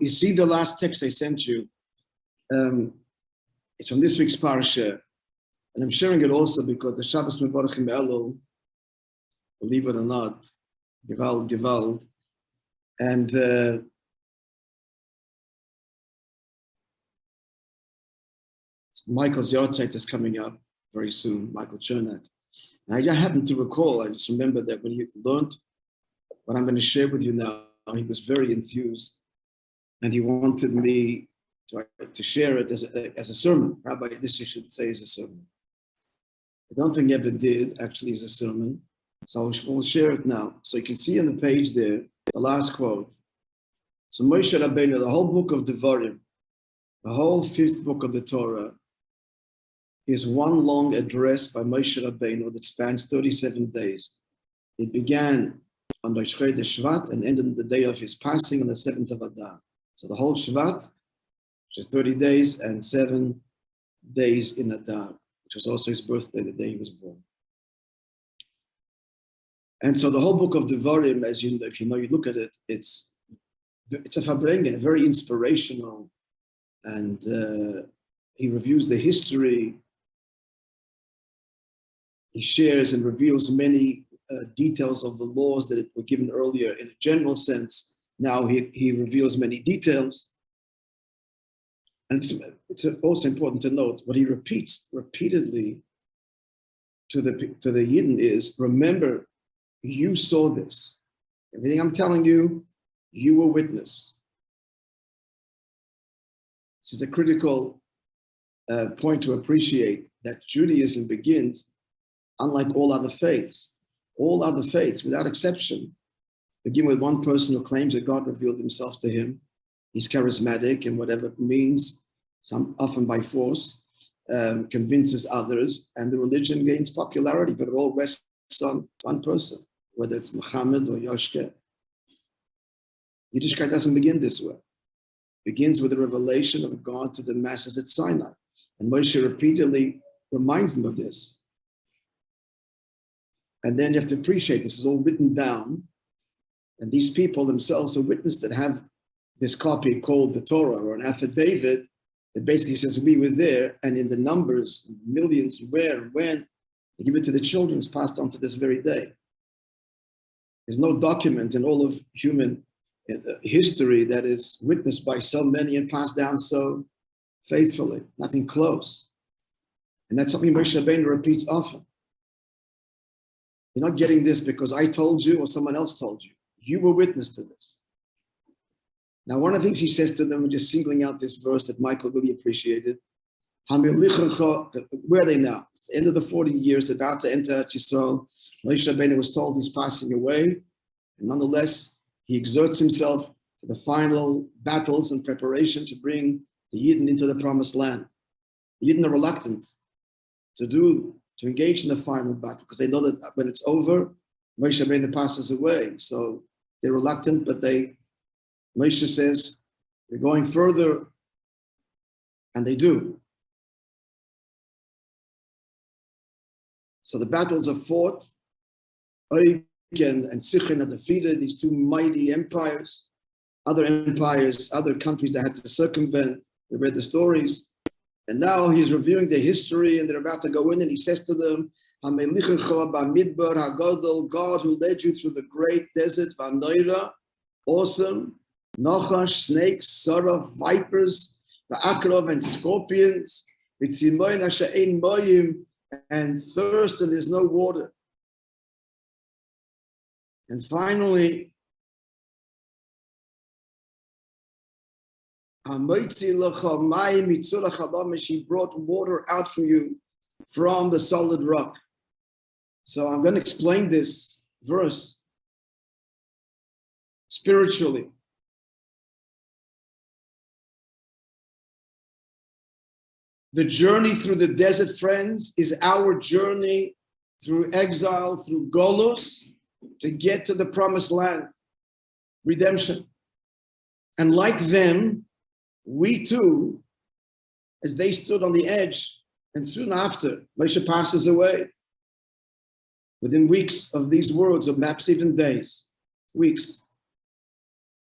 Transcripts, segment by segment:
you see the last text I sent you. It's from this week's parsha, and I'm sharing it also because the Shabbos Mevorachim Elul, believe it or not, Gewalt, and Michael's Yortzeit is coming up very soon, Michael Chernak. And I just happened to recall, I just remember that when he learned what I'm going to share with you now, he was very enthused, and he wanted me to share it as a sermon. Rabbi, this you should say is a sermon. I don't think he ever did actually as a sermon, so we'll share it now. So you can see on the page there, the last quote. So Moishe Rabbeinu, the whole book of Devarim, the whole 5th book of the Torah, is one long address by Moishe Rabbeinu that spans 37 days. It began on the Shvat and ended on the day of his passing on the 7th of Adar. So the whole Shvat, which is 30 days, and 7 days in Adar, which was also his birthday, the day he was born. And so the whole book of Devarim, as you know, if you look at it, it's a Farbrengen, very inspirational, and he reviews the history. He shares and reveals many details of the laws that were given earlier in a general sense. Now he reveals many details. And it's also important to note what he repeats repeatedly to the Yidden is, remember, you saw this. Everything I'm telling you, you were witness. This is a critical point to appreciate, that Judaism begins, unlike all other faiths. All other faiths, without exception, begin with one person who claims that God revealed himself to him. He's charismatic, and whatever it means, often by force, convinces others, and the religion gains popularity, but it all rests on one person, whether it's Muhammad or Yoshke. Yiddishkeit doesn't begin this way. It begins with the revelation of God to the masses at Sinai. And Moishe repeatedly reminds them of this. And then you have to appreciate this is all written down. And these people themselves are witness that have this copy called the Torah, or an affidavit that basically says we were there, and in the numbers, millions, where and when, they give it to the children, it's passed on to this very day. There's no document in all of human history that is witnessed by so many and passed down so faithfully, nothing close. And that's something Moshe Rabbeinu repeats often. You're not getting this because I told you or someone else told you. You were witness to this. Now, one of the things he says to them, just singling out this verse that Michael really appreciated, where are they now? At the end of the 40 years, about to enter Yisrael. Moshe Rabbeinu was told he's passing away, and nonetheless, he exerts himself for the final battles and preparation to bring the Yidden into the promised land. The Yidden are reluctant to engage in the final battle because they know that when it's over, Moshe Rabbeinu passes away. So they're reluctant, but Moshe says, we're going further, and they do. So the battles are fought. Oig and Sichin are defeated, these two mighty empires. Other empires, other countries that had to circumvent. We read the stories. And now he's reviewing the history, and they're about to go in, and he says to them, God who led you through the great desert, awesome, Nachash, snakes, Sarah, vipers, the Akrov and scorpions, and thirst, and there's no water. And finally, she brought water out for you from the solid rock. So I'm going to explain this verse spiritually. The journey through the desert, friends, is our journey through exile, through Golus, to get to the promised land, redemption. And like them, we too, as they stood on the edge, and soon after, Moshe passes away. Within weeks of these words, or perhaps even days, weeks.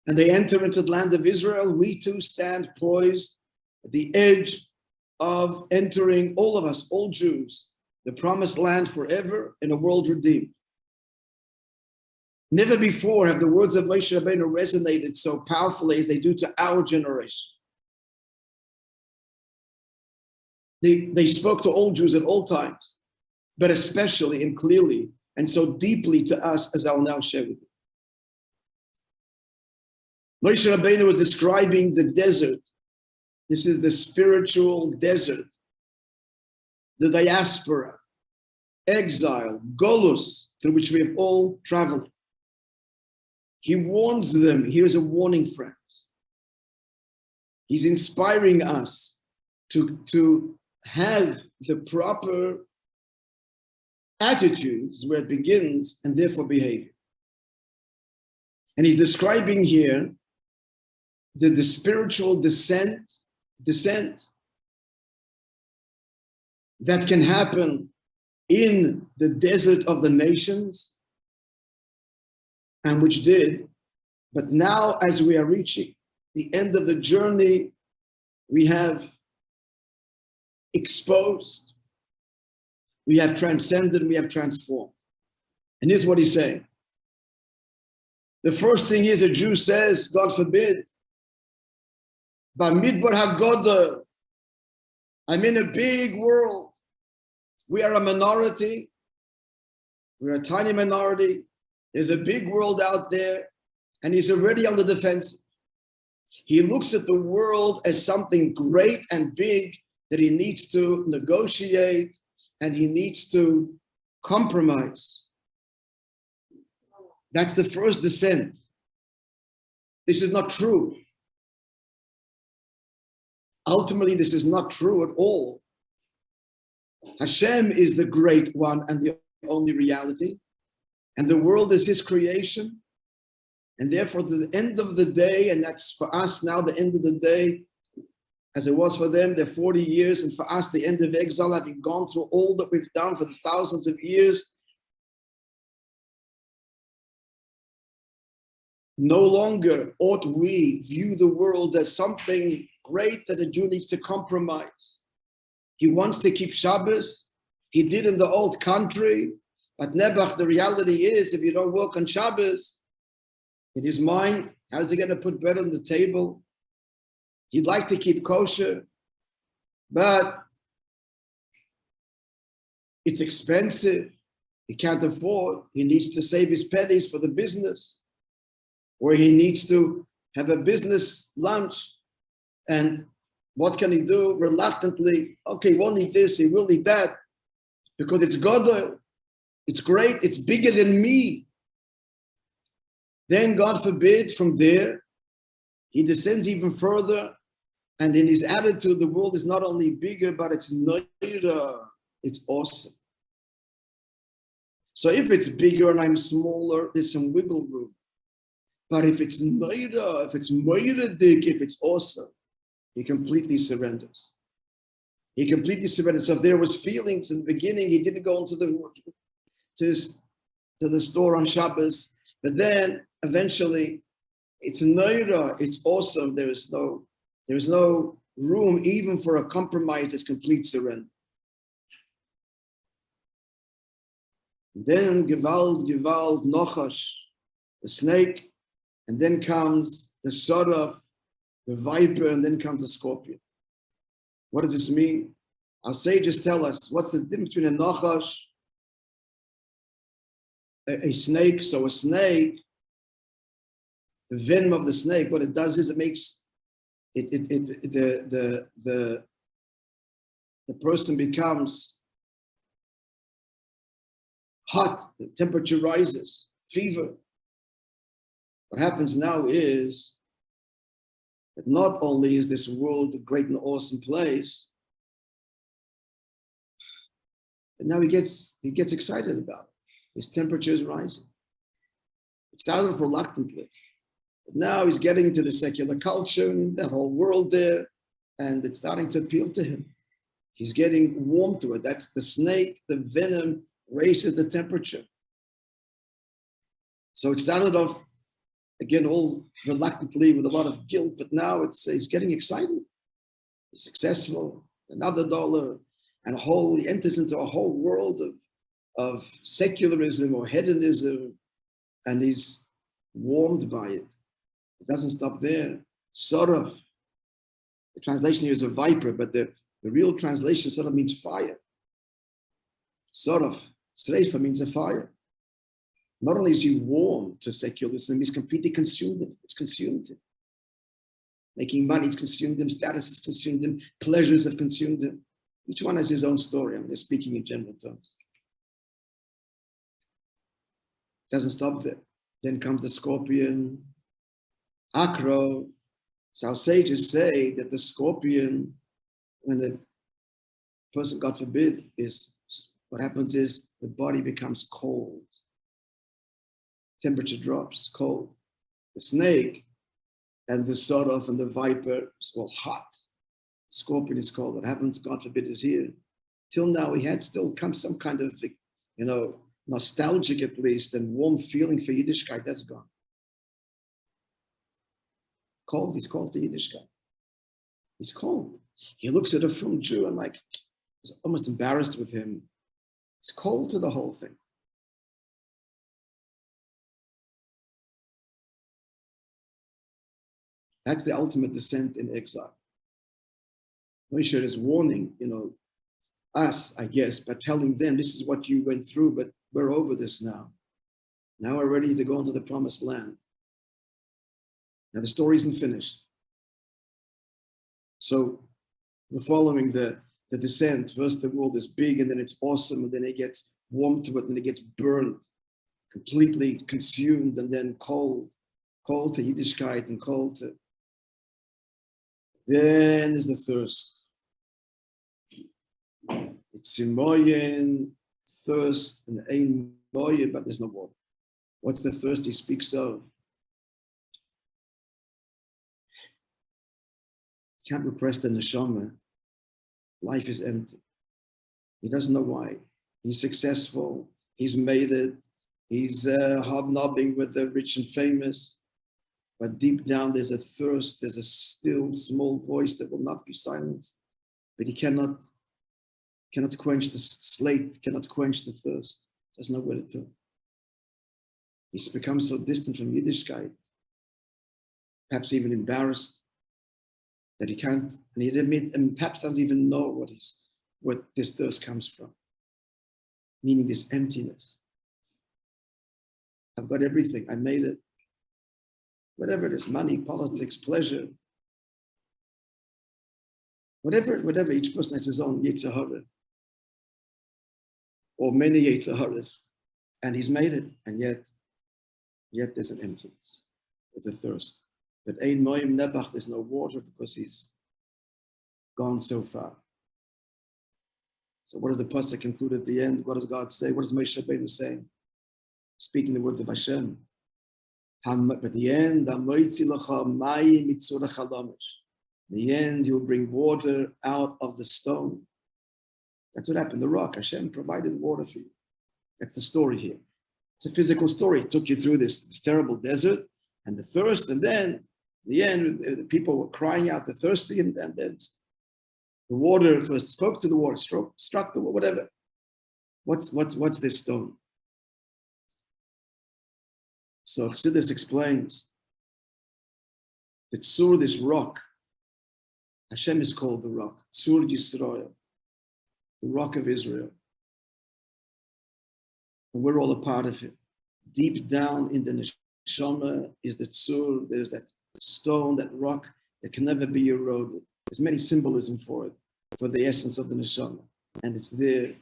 and they enter into the land of Israel, we too stand poised at the edge of entering, all of us, all Jews, the promised land forever in a world redeemed. Never before have the words of Moishe Rabbeinu resonated so powerfully as they do to our generation. They spoke to all Jews at all times, but especially and clearly and so deeply to us, as I will now share with you. Moishe Rabbeinu was describing the desert. This is the spiritual desert, the diaspora, exile, golus, through which we have all traveled. He warns them. Here's a warning, friends. He's inspiring us to have the proper attitudes where it begins and therefore behavior. And he's describing here the spiritual descent that can happen in the desert of the nations, and which did. But now, as we are reaching the end of the journey, we have exposed, we have transcended, we have transformed. And here's what he's saying. The first thing is, a Jew says, God forbid, Bamidbar HaGodol, I'm in a big world. We are a minority. We're a tiny minority. There's a big world out there, and he's already on the defensive. He looks at the world as something great and big that he needs to negotiate and he needs to compromise. That's the first descent. This is not true. Ultimately, this is not true at all. Hashem is the great one and the only reality, and the world is his creation. And therefore, to the end of the day, and that's for us now the end of the day, as it was for them, they're 40 years, and for us, the end of exile, having gone through all that we've done for the thousands of years, no longer ought we view the world as something great that a Jew needs to compromise. He wants to keep Shabbos. He did in the old country, but Nebuch, the reality is, if you don't work on Shabbos, in his mind, how's he going to put bread on the table? He'd like to keep kosher, but it's expensive. He can't afford. He needs to save his pennies for the business, or he needs to have a business lunch. And what can he do? Reluctantly, okay, he won't eat this, he will eat that, because it's Godel, it's great, it's bigger than me. Then, God forbid, from there, he descends even further, and in his attitude, the world is not only bigger, but it's neira, it's awesome. So if it's bigger and I'm smaller, there's some wiggle room. But if it's neira, if it's moiradik, if it's awesome, he completely surrenders. He completely surrenders. So if there was feelings in the beginning, he didn't go into the store on Shabbos, but then eventually it's neira, it's awesome. There is no room even for a compromise. It's complete surrender. Then Gewalt, Nochash, the snake, and then comes the Saraf, the viper, and then comes the scorpion. What does this mean? Our sages tell us, what's the difference between a Nochash, a snake? So a snake, the venom of the snake, what it does is it makes the person becomes hot, the temperature rises, fever. What happens now is that not only is this world a great and awesome place, but now he gets excited about it. His temperature is rising. It started off reluctantly, but now he's getting into the secular culture and that whole world there, and it's starting to appeal to him. He's getting warm to it. That's the snake, the venom raises the temperature. So it started off again, all reluctantly with a lot of guilt, but now he's getting excited. He's successful, another dollar, and he enters into a whole world of secularism or hedonism, and he's warmed by it. It doesn't stop there. Sorov, the translation here is a viper, but the real translation sort of means fire. Sorov, Sreifa means a fire. Not only is he warm to secularism, he's completely consumed him. It's consumed him. Making money has consumed him, status has consumed him, pleasures have consumed him. Each one has his own story. I'm just speaking in general terms. Doesn't stop there. Then comes the scorpion, Akro. So our sages say that the scorpion, when the person, God forbid, what happens is the body becomes cold. Temperature drops, cold. The snake and the Sorov and the viper is all hot. The scorpion is cold. What happens, God forbid, is here. Till now, we had still come some kind of, nostalgic at least, and warm feeling for Yiddishkeit. That's gone. Cold, he's cold to Yiddishkeit. He's cold. He looks at a frum Jew and he's almost embarrassed with him. He's cold to the whole thing. That's the ultimate descent in exile. Moishe is warning, us, I guess, by telling them this is what you went through, but we're over this now. Now we're ready to go into the promised land. Now the story isn't finished. So we're following the descent. First the world is big and then it's awesome, and then it gets warm to it and it gets burned, completely consumed, and then cold to Yiddishkeit and cold to. Then is the thirst. It's Simoyen, thirst, and Ein Moyen, but there's no water. What's the thirst he speaks of? You can't repress the neshama. Life is empty. He doesn't know why. He's successful. He's made it. He's hobnobbing with the rich and famous. But deep down, there's a thirst. There's a still, small voice that will not be silenced. But he cannot quench the slate, cannot quench the thirst. Doesn't know where to turn. He's become so distant from Yiddishkeit, perhaps even embarrassed, that he can't, and perhaps doesn't even know what this thirst comes from. Meaning this emptiness. I've got everything, I made it. Whatever it is, money, politics, pleasure. Whatever, each person has his own Yetzer Hara. Or many Yetzer Haras. And he's made it, and yet there's an emptiness. There's a thirst. But Ein Moim Nebach, there's no water because he's gone so far. So what does the pasuk conclude at the end? What does God say? What does Moishe Rabbeinu say? Speaking the words of Hashem. At the end, the end, he'll bring water out of the stone. That's what happened. The rock, Hashem provided water for you. That's the story here. It's a physical story. It took you through this terrible desert and the thirst, and then in the end, the people were crying out, they're thirsty, and then the water first spoke to the water, struck the water, whatever. What's this stone? So Chassidus explains that Tzur, this rock, Hashem is called the rock, Tzur Yisrael, the rock of Israel. And we're all a part of it. Deep down in the neshama is the Tzur, there's that stone, that rock that can never be eroded. There's many symbolism for it, for the essence of the neshama. And it's there.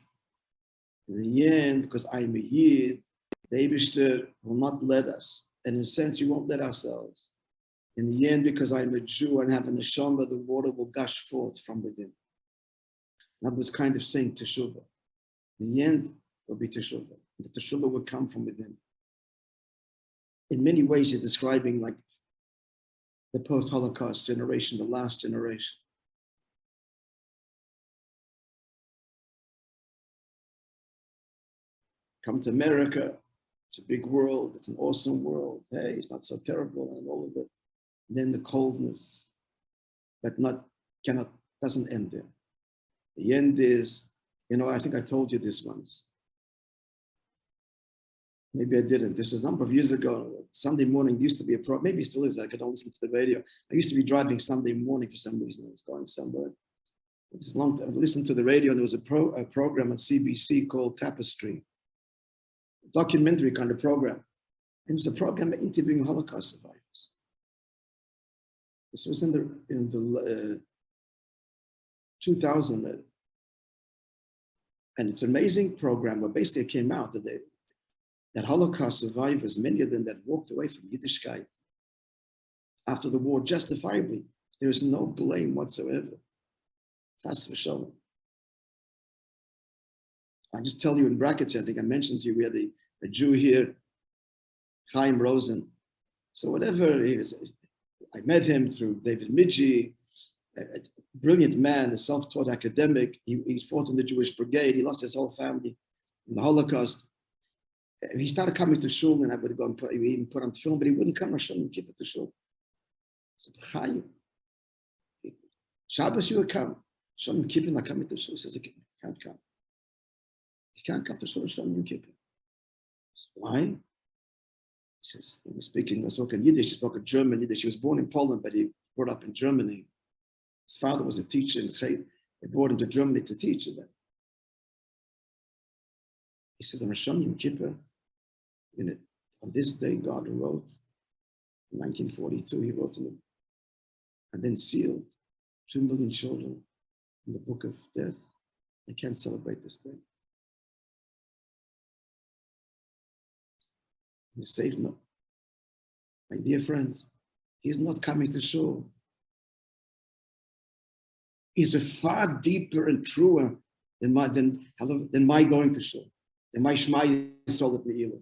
In the end, because I'm a Yid, the Eibishter will not let us. And in a sense, we won't let ourselves. In the end, because I'm a Jew and have a neshama, the water will gush forth from within. That was kind of saying teshuvah. In the end, there'll be teshuvah. The teshuvah will come from within. In many ways, you're describing like the post-Holocaust generation, the last generation. Come to America, It's a big world. It's an awesome world. Hey, it's not so terrible and all of that. And then the coldness, but doesn't end there. The end is, I think I told you this once. Maybe I didn't. This was a number of years ago. Sunday morning used to be a problem. Maybe it still is. I could don't listen to the radio. I used to be driving Sunday morning for some reason. I was going somewhere. It's long time. I listened to the radio, and there was a program on CBC called Tapestry, a documentary kind of program. And it was a program interviewing Holocaust survivors. This was in the 2000, and it's an amazing program where basically it came out that Holocaust survivors, many of them that walked away from Yiddishkeit after the war, justifiably, there is no blame whatsoever. Chas v'sholom. I just tell you in brackets, I think I mentioned to you, we had a Jew here, Chaim Rosen. So whatever he is, I met him through David Midji, a brilliant man, a self-taught academic. He fought in the Jewish Brigade. He lost his whole family in the Holocaust. He started coming to shul, and I would go and even put on film, but he wouldn't come. Hashem and keep it to shul. I said, Chaim, Shabbos you would come. Hashem and keep it, not coming to shul. He says, he can't come. He can't come to shul. Hashem and keep it. Why? He says, he was spoken Yiddish, he spoke German, Yiddish. He was born in Poland, but he brought up in Germany. His father was a teacher in Chay. They brought him to Germany to teach. He says, on Rosh Yom Kippur, on this day, God wrote, in 1942, he wrote in it, and then sealed 2 million children in the book of death. They can't celebrate this day. He saved no. My dear friends, he's not coming to shul. Is a far deeper and truer than my going to shul, than my Shema Yisrael at Me'ilah.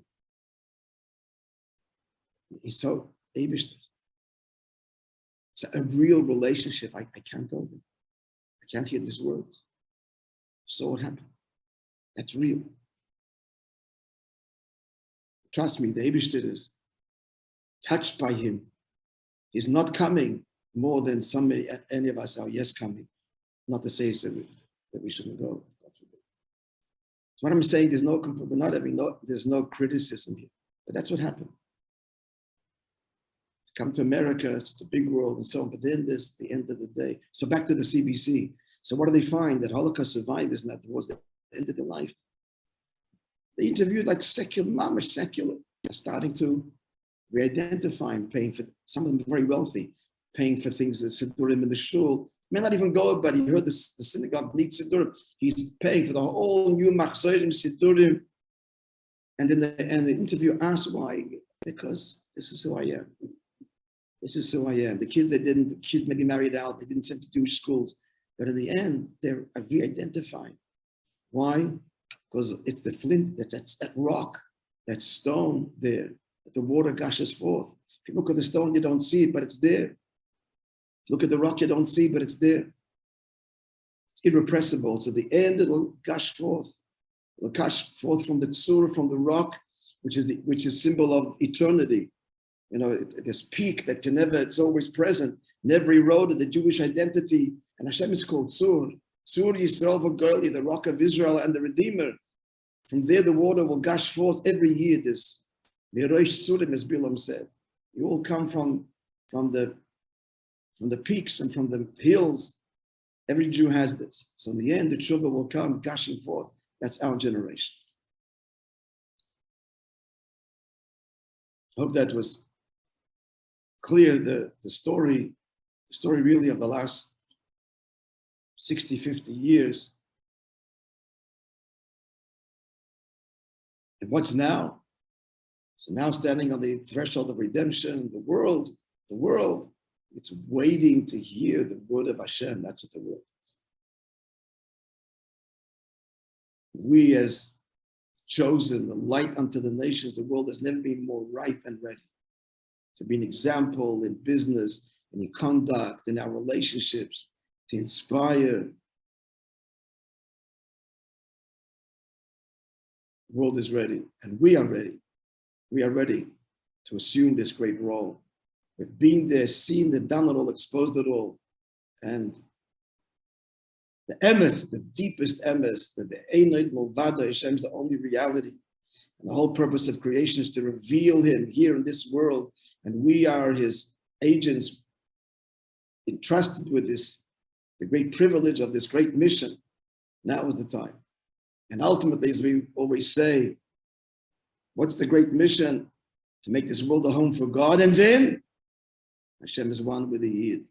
He's so Eibishter. It's a real relationship. I can't go there. I can't hear these words. So what happened? That's real. Trust me, the Eibishter is touched by him. He's not coming more than any of us are coming. Not to say that we shouldn't go. What I'm saying, there's no criticism here, but that's what happened. Come to America, it's a big world and so on, but then this, the end of the day. So back to the CBC. So what do they find? That Holocaust survivors, and that was the end of their life. They interviewed like secular, starting to re-identify and paying for, some of them very wealthy, paying for things, the Siddurim in the shul. May not even go, but he heard the synagogue needs Siddurim. He's paying for the whole new Machzorim Siddurim. And then the interview asked why. Because this is who I am. This is who I am. The kids maybe married out, they didn't send to Jewish schools. But in the end, they're re-identified. Why? Because it's the flint, that's that rock, that stone there, that the water gushes forth. If you look at the stone, you don't see it, but it's there. Look at the rock, you don't see, but it's there. It's irrepressible. So at the end, it'll gush forth. It'll gush forth from the tzur, from the rock, which is symbol of eternity. This peak that can never, it's always present. Never eroded the Jewish identity. And Hashem is called Tzur. Tzur Yisrael v'Goli, the rock of Israel and the Redeemer. From there, the water will gush forth every year. This Mirosh Tzurim, as Bilam said. You all come from the peaks and from the hills. Every Jew has this. So in the end, the tshuva will come gushing forth. That's our generation. I hope that was clear. The story really of the last 60, 50 years. And what's now? So now standing on the threshold of redemption, the world, it's waiting to hear the word of Hashem. That's what the world is. We as chosen, the light unto the nations, the world has never been more ripe and ready to be an example in business, in conduct, in our relationships, to inspire. The world is ready, and we are ready. we are ready to assume this great role. We've been there, seen it, done it all, exposed it all. And the emes, the deepest emes, that the Einoid Mulvada Hashem is the only reality. And the whole purpose of creation is to reveal him here in this world. And we are his agents entrusted with this, the great privilege of this great mission. Now is the time. And ultimately, as we always say, what's the great mission? To make this world a home for God. And then Hashem is one with the Yid.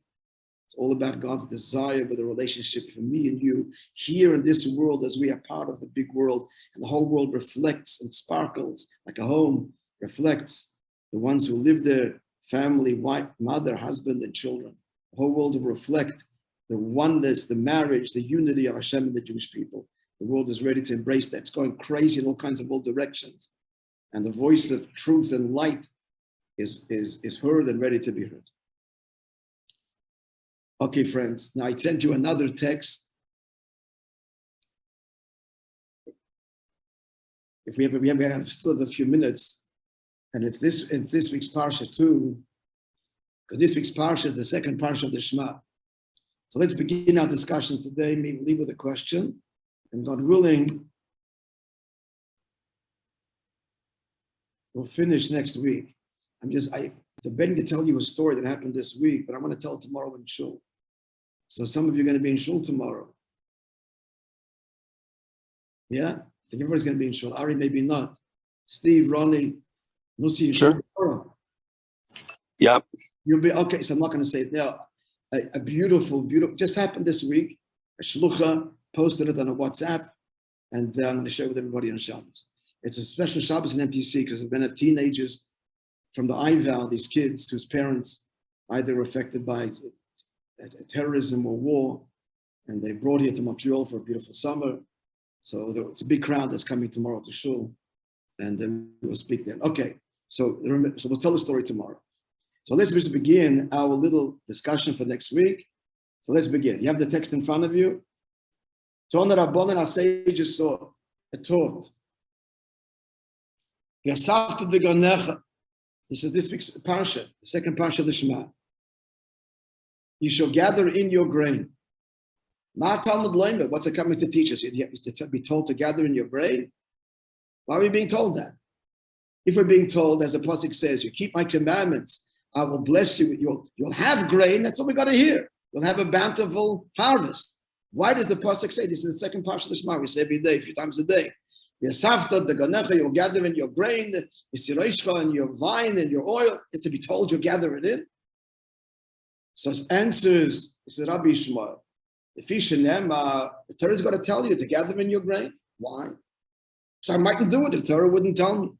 It's all about God's desire with a relationship for me and you here in this world as we are part of the big world. And the whole world reflects and sparkles like a home, reflects the ones who live there, family, wife, mother, husband, and children. The whole world will reflect the oneness, the marriage, the unity of Hashem and the Jewish people. The world is ready to embrace that. It's going crazy in all kinds of old directions. And the voice of truth and light is heard and ready to be heard. Okay, friends, now I sent you another text. If we have still a few minutes, and it's this week's Parsha too, because this week's Parsha is the second Parsha of the Shema. So let's begin our discussion today, maybe leave with a question, and God willing, we'll finish next I'm debating to tell you a story that happened this week, but I'm going to tell it tomorrow in Shul. So some of you are going to be in Shul tomorrow. Yeah? I think everybody's going to be in Shul. Ari, maybe not. Steve, Ronnie, we'll see you Sure. tomorrow. Yep. You'll be, okay, so I'm not going to say it now. A beautiful, just happened this week. A shlucha posted it on a WhatsApp, and I'm going to share with everybody on Shabbos. It's a special Shabbos in MTC because we've been teenagers from the IVAL, these kids whose parents either were affected by terrorism or war, and they brought here to Montreal for a beautiful summer. So it's a big crowd that's coming tomorrow to Shul, and then we'll speak there. Okay, so we'll tell the story tomorrow. So let's just begin our little discussion for next week. So let's begin. You have the text in front of you. Tona Rabbanan, our sages taught. This is this week's parsha, the second parsha of the Shema. You shall gather in your grain. What's it coming to teach us? You have to be told to gather in your grain? Why are we being told that? If we're being told, as the pasuk says, you keep my commandments, I will bless you. You'll have grain. That's all we got to hear. You'll have a bountiful harvest. Why does the pasuk say this is the second parsha of the Shema? We say every day, a few times a day. You'll gather in your grain, and your vine and your oil. It's to be told you gather it in. So it answers, it's Rabbi Shmuel. The Torah is going to tell you to gather in your grain. Why? So I mightn't do it if the Torah wouldn't tell me.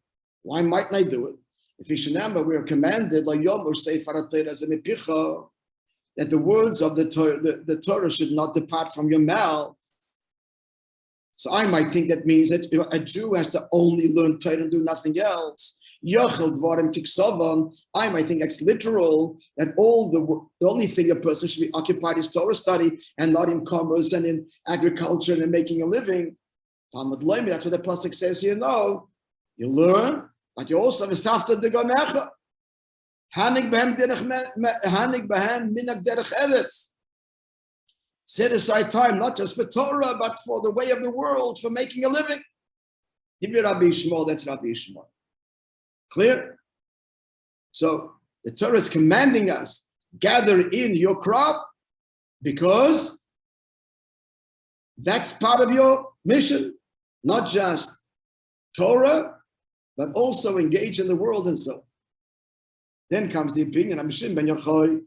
Why mightn't I do it? If we are commanded, that the words of the Torah should not depart from your mouth. So I might think that means that a Jew has to only learn Torah and do nothing else. I might think that's literal, that the only thing a person should be occupied is Torah study and not in commerce and in agriculture and in making a living. That's what the pasuk says here. No, you learn, but you also have a safta de gonecha. Hanig behem minak derech eretz. Set aside time, not just for Torah, but for the way of the world, for making a living. Give you Rabbi Shmuel, that's Rabbi Shmuel. Clear? So the Torah is commanding us, gather in your crop, because that's part of your mission. Not just Torah, but also engage in the world and so on. Then comes the opinion of Mishim ben Yochai.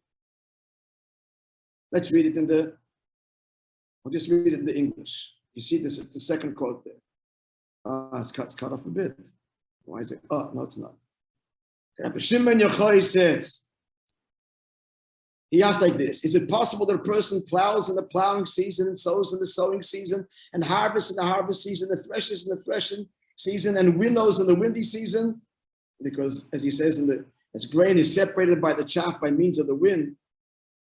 Let's read it I'll just read it in the English. You see this, it's the second quote there. It's cut off a bit. Why is it? Oh, no, it's not. Rabbi Shimon Yochai says, he asks like this: is it possible that a person plows in the plowing season and sows in the sowing season and harvests in the harvest season, and threshes in the threshing season, and winnows in the windy season? Because, as he says, as grain is separated by the chaff by means of the wind,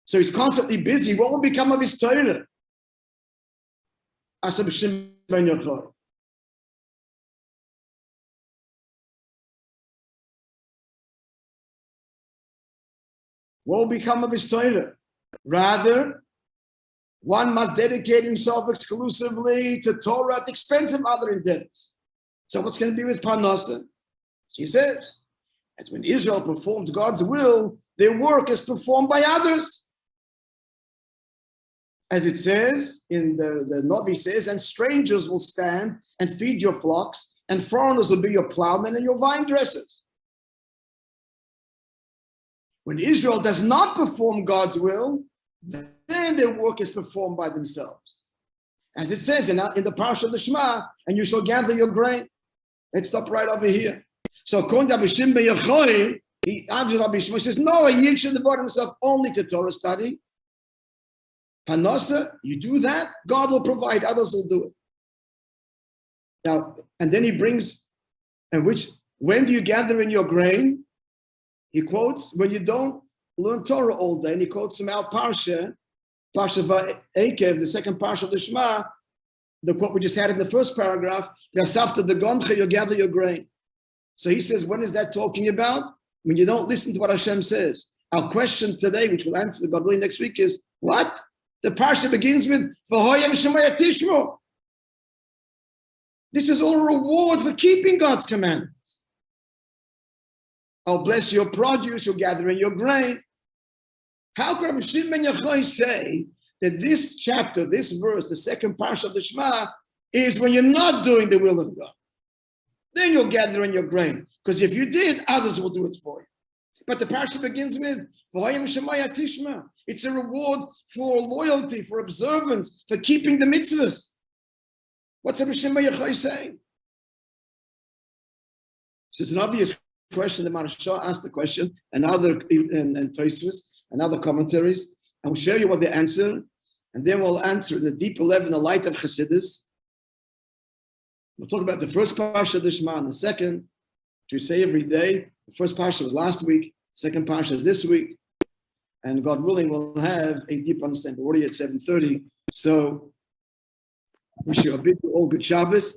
so he's constantly busy. What will become of his Torah? Ask Rabbi Shimon Yochai. what will become of his Torah? Rather, one must dedicate himself exclusively to Torah at the expense of other endeavors. So what's going to be with Parnasa? She says, that when Israel performs God's will, their work is performed by others. As it says, in the Navi says, and strangers will stand and feed your flocks, and foreigners will be your plowmen and your vine dressers. When Israel does not perform God's will, then their work is performed by themselves. As it says in the parsha of the Shema, and you shall gather your grain. Let's stop right over here. So according to Rabbi Shimon ben Yochai, he argues Rabbi Shimon, says, no, a yid should devote himself only to Torah study. Panasa, you do that, God will provide, others will do it. Now, and then he brings, when do you gather in your grain? He quotes, when you don't learn Torah all day, and he quotes from our parsha Va'ekev, the second parsha of the Shema, the quote we just had in the first paragraph, V'asafta degoncha, you gather your grain. So he says, when is that talking about? When you don't listen to what Hashem says. Our question today, which we'll answer God willing next week, is what? The parsha begins with V'hoyem shemaya tishmo. This is all rewards for keeping God's commandments. I'll bless your produce, you'll gather in your grain. How could Rabbi Shimon ben Yochai say that this chapter, this verse, the second parsha of the Shema, is when you're not doing the will of God? Then you'll gather in your grain. Because if you did, others will do it for you. But the parsha begins with V'hoyem shemaya tishma. It's a reward for loyalty, for observance, for keeping the mitzvahs. What's Rabbi Shimon ben Yochai saying? It's an obvious question. The Maharsha asked the question, and Tosfos, and other commentaries. I will show you what they answer, and then we'll answer in a deeper level in the light of Chassidus. We'll talk about the first parsha of the Shema and the second, which we say every day. The first parsha was last week, second parsha this week, and God willing, we'll have a deep understanding. We're already at 7:30, so wish you a big, all good Shabbos.